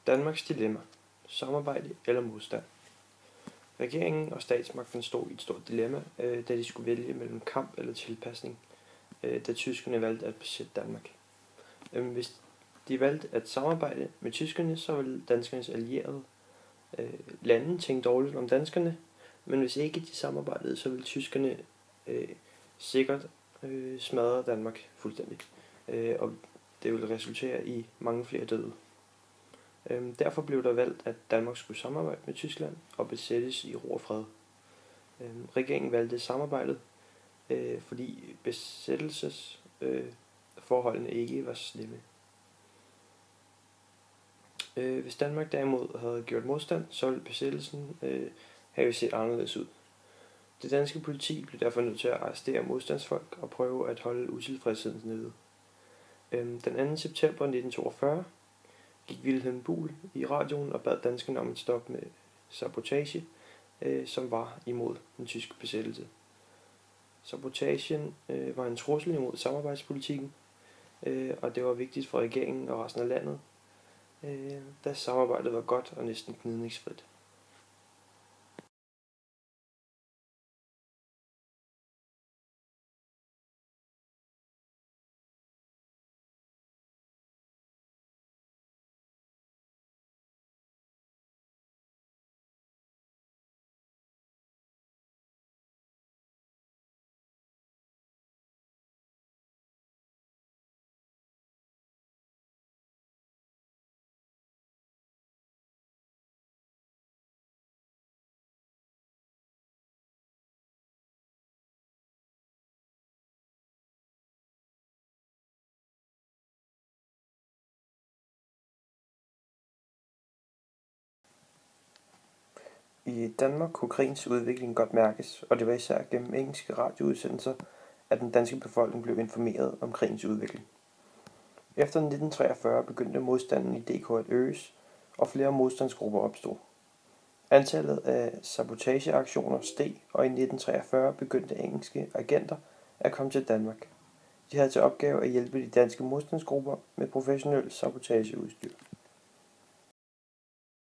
Danmarks dilemma. Samarbejde eller modstand. Regeringen og statsmagten stod i et stort dilemma, da de skulle vælge mellem kamp eller tilpasning, da tyskerne valgte at besætte Danmark. Hvis de valgte at samarbejde med tyskerne, så ville danskernes allierede lande tænke dårligt om danskerne, men hvis ikke de samarbejdede, så ville tyskerne sikkert smadre Danmark fuldstændig, og det ville resultere i mange flere døde. Derfor blev der valgt, at Danmark skulle samarbejde med Tyskland og besættes i ro og fred. Regeringen valgte samarbejdet, fordi besættelsesforholdene ikke var slemme. Hvis Danmark derimod havde gjort modstand, så ville besættelsen have set anderledes ud. Det danske politi blev derfor nødt til at arrestere modstandsfolk og prøve at holde utilfredsheden nede. Den 2. september 1942 gik Vilhelm Buhl i radioen og bad danskerne om at stoppe med sabotage, som var imod den tyske besættelse. Sabotagen var en trussel imod samarbejdspolitikken, og det var vigtigt for regeringen og resten af landet, da samarbejdet var godt og næsten gnidningsfrit. I Danmark kunne krigens udvikling godt mærkes, og det var især gennem engelske radioudsendelser, at den danske befolkning blev informeret om krigens udvikling. Efter 1943 begyndte modstanden i DK at øges, og flere modstandsgrupper opstod. Antallet af sabotageaktioner steg, og i 1943 begyndte engelske agenter at komme til Danmark. De havde til opgave at hjælpe de danske modstandsgrupper med professionel sabotageudstyr.